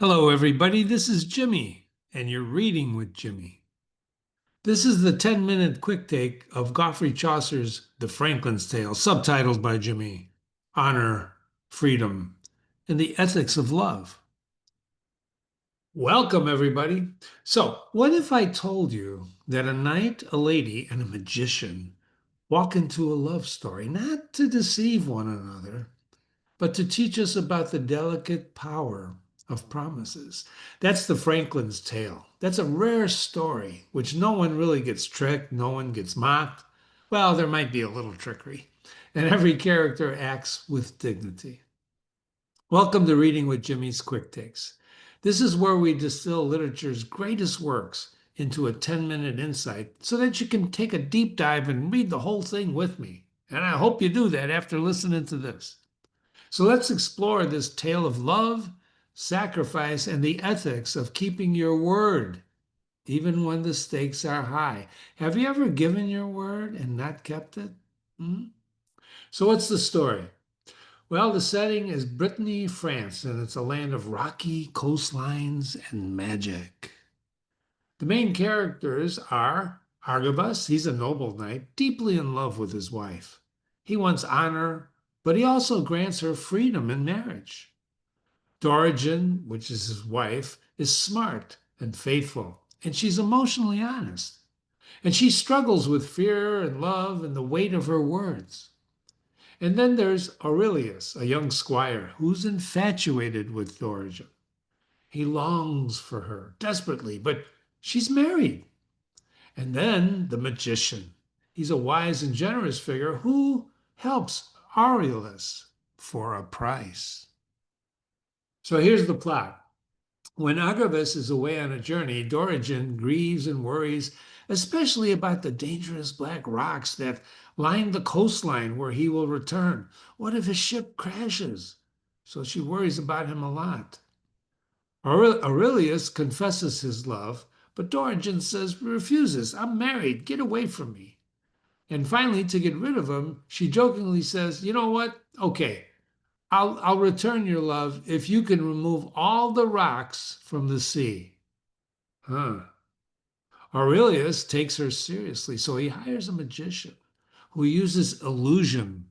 Hello, everybody. This is Jimmy, and you're reading with Jimmy. This is the 10-minute quick take of Geoffrey Chaucer's The Franklin's Tale, subtitled by Jimmy: Honor, Freedom, and the Ethics of Love. Welcome, everybody. So, what if I told you that a knight, a lady, and a magician walk into a love story, not to deceive one another, but to teach us about the delicate power of promises? That's the Franklin's Tale. That's a rare story, which no one really gets tricked, no one gets mocked. Well, there might be a little trickery, and every character acts with dignity. Welcome to Reading with Jimmy's Quick Takes. This is where we distill literature's greatest works into a 10-minute insight so that you can take a deep dive and read the whole thing with me. And I hope you do that after listening to this. So let's explore this tale of love, sacrifice, and the ethics of keeping your word, even when the stakes are high. Have you ever given your word and not kept it? Hmm? So, what's the story? Well, the setting is Brittany, France, and it's a land of rocky coastlines and magic. The main characters are Arveragus. He's a noble knight, deeply in love with his wife. He wants honor, but he also grants her freedom in marriage. Dorigen, which is his wife, is smart and faithful, and she's emotionally honest. And she struggles with fear and love and the weight of her words. And then there's Aurelius, a young squire who's infatuated with Dorigen. He longs for her desperately, but she's married. And then the magician. He's a wise and generous figure who helps Aurelius for a price. So here's the plot. When Arveragus is away on a journey, Dorigen grieves and worries, especially about the dangerous black rocks that line the coastline where he will return. What if his ship crashes? So she worries about him a lot. Aurelius confesses his love, but Dorigen refuses. I'm married. Get away from me. And finally, to get rid of him, she jokingly says, "You know what? Okay, I'll return your love if you can remove all the rocks from the sea." Huh. Aurelius takes her seriously, so he hires a magician who uses illusion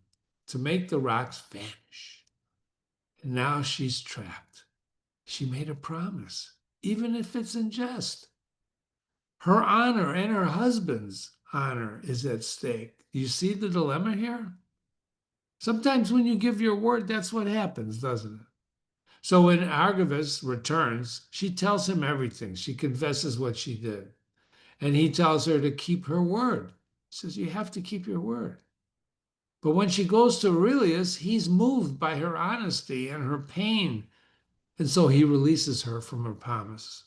to make the rocks vanish. And now she's trapped. She made a promise, even if it's in jest. Her honor and her husband's honor is at stake. Do you see the dilemma here? Sometimes when you give your word, that's what happens, doesn't it? So when Arveragus returns, she tells him everything. She confesses what she did. And he tells her to keep her word. He says, "You have to keep your word." But when she goes to Aurelius, he's moved by her honesty and her pain. And so he releases her from her promise.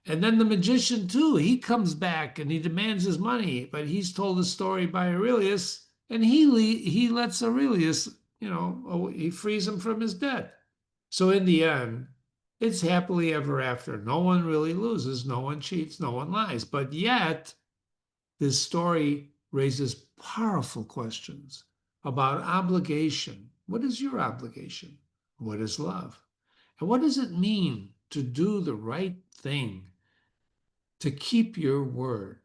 And then the magician, too, he comes back and he demands his money, but he's told a story by Aurelius, and he lets Aurelius, he frees him from his debt. So in the end, it's happily ever after. No one really loses, no one cheats, no one lies. But yet, this story raises powerful questions about obligation. What is your obligation? What is love? And what does it mean to do the right thing, to keep your word?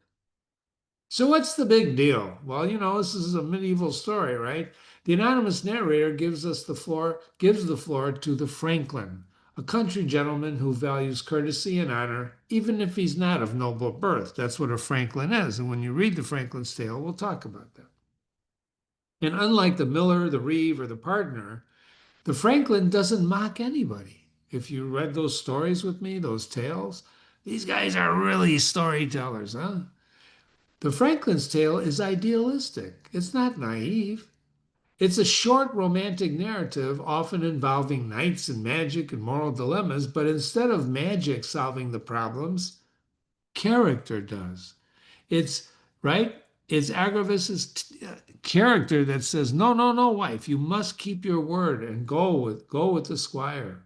So what's the big deal? Well, this is a medieval story, right? The anonymous narrator gives the floor to the Franklin, a country gentleman who values courtesy and honor, even if he's not of noble birth. That's what a Franklin is. And when you read the Franklin's Tale, we'll talk about that. And unlike the miller, the reeve, or the partner, the Franklin doesn't mock anybody. If you read those stories with me, those tales, these guys are really storytellers, huh? The Franklin's Tale is idealistic. It's not naive. It's a short romantic narrative, often involving knights and magic and moral dilemmas, but instead of magic solving the problems, character does. It's right. It's Agravus's character that says, "No, no, no, wife, you must keep your word and go with the squire."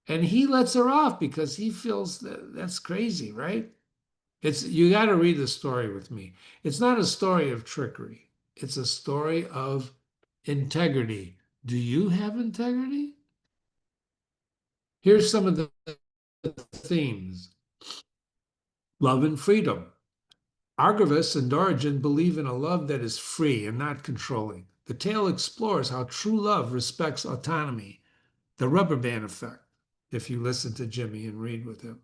And he lets her off because he feels that's crazy, right? It's You got to read the story with me. It's not a story of trickery. It's a story of, integrity. Do you have integrity? Here's some of the themes: love and freedom. Arveragus and Dorigen believe in a love that is free and not controlling. The tale explores how true love respects autonomy, the rubber band effect, if you listen to Jimmy and read with him.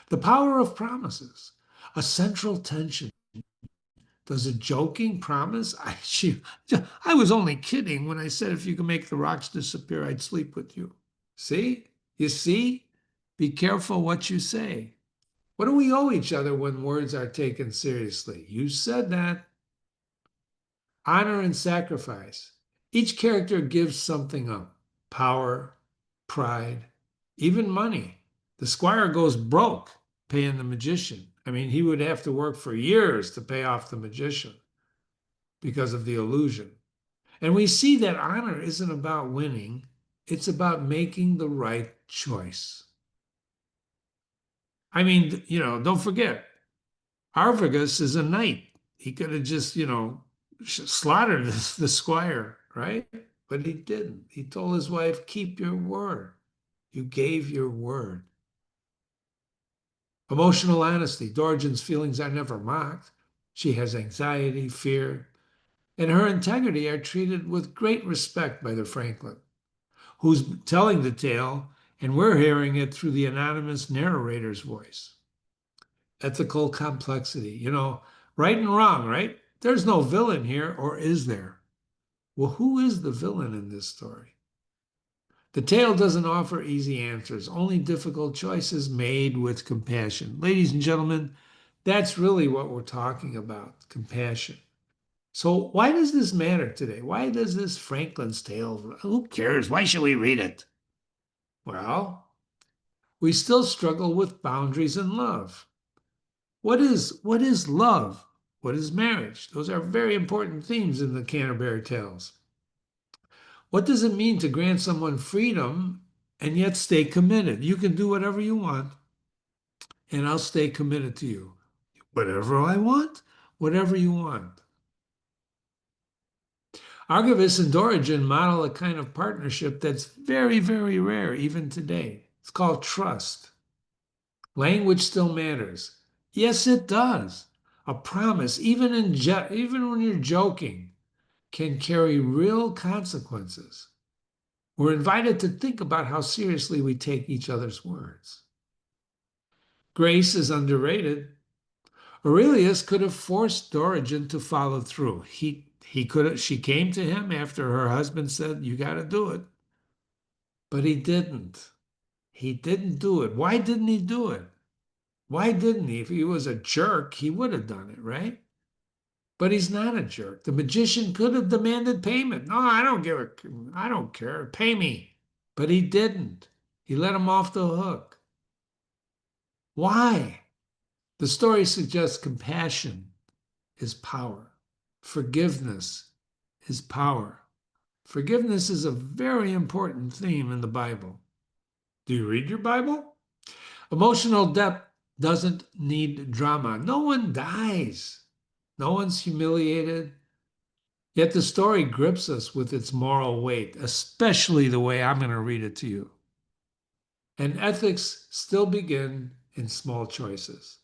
The power of promises, a central tension. Does a joking promise? I was only kidding when I said if you can make the rocks disappear, I'd sleep with you. See? You see? Be careful what you say. What do we owe each other when words are taken seriously? You said that. Honor and sacrifice. Each character gives something up: power, pride, even money. The squire goes broke paying the magician. I mean, he would have to work for years to pay off the magician because of the illusion. And we see that honor isn't about winning, it's about making the right choice. I mean, don't forget, Arveragus is a knight. He could have just, slaughtered the squire, right? But he didn't. He told his wife, keep your word. You gave your word. Emotional honesty. Dorigen's feelings are never mocked. She has anxiety, fear, and her integrity are treated with great respect by the Franklin, who's telling the tale, and we're hearing it through the anonymous narrator's voice. Ethical complexity, right and wrong, right? There's no villain here, or is there? Well, who is the villain in this story? The tale doesn't offer easy answers, only difficult choices made with compassion. Ladies and gentlemen, that's really what we're talking about, compassion. So why does this matter today? Why does this Franklin's tale, who cares? Why should we read it? Well, we still struggle with boundaries in love. What is love? What is marriage? Those are very important themes in the Canterbury Tales. What does it mean to grant someone freedom and yet stay committed? You can do whatever you want, and I'll stay committed to you. Whatever I want, whatever you want. Arveragus and Dorigen model a kind of partnership that's very, very rare even today. It's called trust. Language still matters. Yes, it does. A promise, even when you're joking, can carry real consequences. We're invited to think about how seriously we take each other's words. Grace is underrated. Aurelius could have forced Dorigen to follow through. He could have, she came to him after her husband said, "You got to do it." But he didn't. He didn't do it. Why didn't he do it? Why didn't he? If he was a jerk, he would have done it, right? But he's not a jerk. The magician could have demanded payment. No, I don't care. Pay me. But he didn't. He let him off the hook. Why? The story suggests compassion is power. Forgiveness is power. Forgiveness is a very important theme in the Bible. Do you read your Bible? Emotional depth doesn't need drama. No one dies. No one's humiliated. Yet the story grips us with its moral weight, especially the way I'm going to read it to you. And ethics still begin in small choices.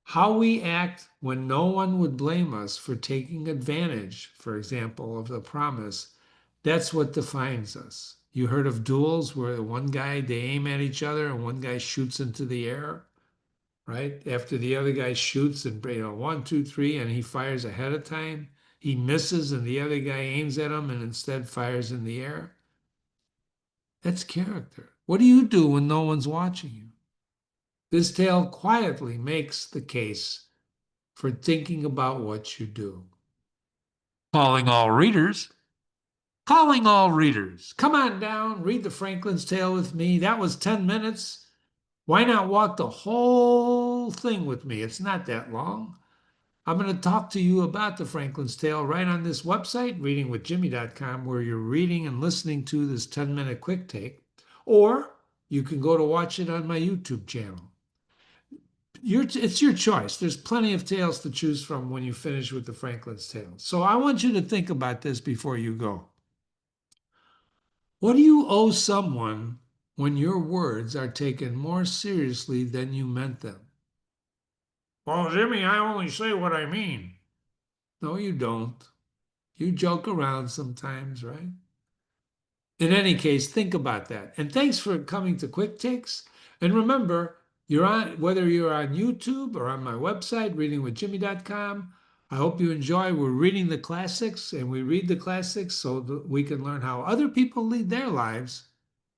How we act when no one would blame us for taking advantage, for example, of the promise, that's what defines us. You heard of duels where they aim at each other and one guy shoots into the air, right? After the other guy shoots and, one, two, three, and he fires ahead of time, he misses and the other guy aims at him and instead fires in the air. That's character. What do you do when no one's watching you? This tale quietly makes the case for thinking about what you do. Calling all readers. Calling all readers. Come on down, read the Franklin's Tale with me. That was 10 minutes. Why not walk the whole thing with me? It's not that long. I'm going to talk to you about the Franklin's Tale right on this website, readingwithjimmy.com, where you're reading and listening to this 10-minute quick take. Or you can go to watch it on my YouTube channel. It's your choice. There's plenty of tales to choose from when you finish with the Franklin's Tale. So I want you to think about this before you go. What do you owe someone when your words are taken more seriously than you meant them. Well, Jimmy, I only say what I mean. No, you don't. You joke around sometimes, right? In any case, think about that. And thanks for coming to QuickTakes. And remember, whether you're on YouTube or on my website, readingwithjimmy.com. I hope you enjoy. We're reading the classics, and we read the classics so that we can learn how other people lead their lives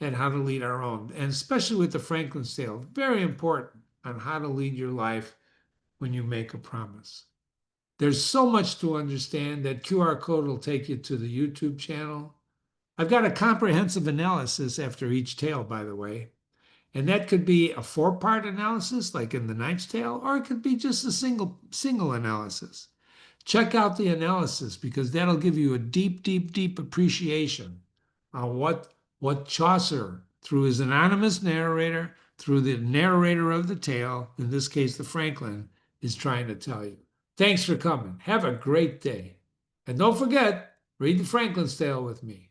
and how to lead our own. And especially with the Franklin's Tale, very important on how to lead your life when you make a promise. There's so much to understand. That QR code will take you to the YouTube channel. I've got a comprehensive analysis after each tale, by the way. And that could be a four-part analysis, like in the Knight's Tale, or it could be just a single analysis. Check out the analysis because that'll give you a deep, deep, deep appreciation on what Chaucer, through his anonymous narrator, through the narrator of the tale, in this case the Franklin, is trying to tell you. Thanks for coming. Have a great day. And don't forget, read the Franklin's Tale with me.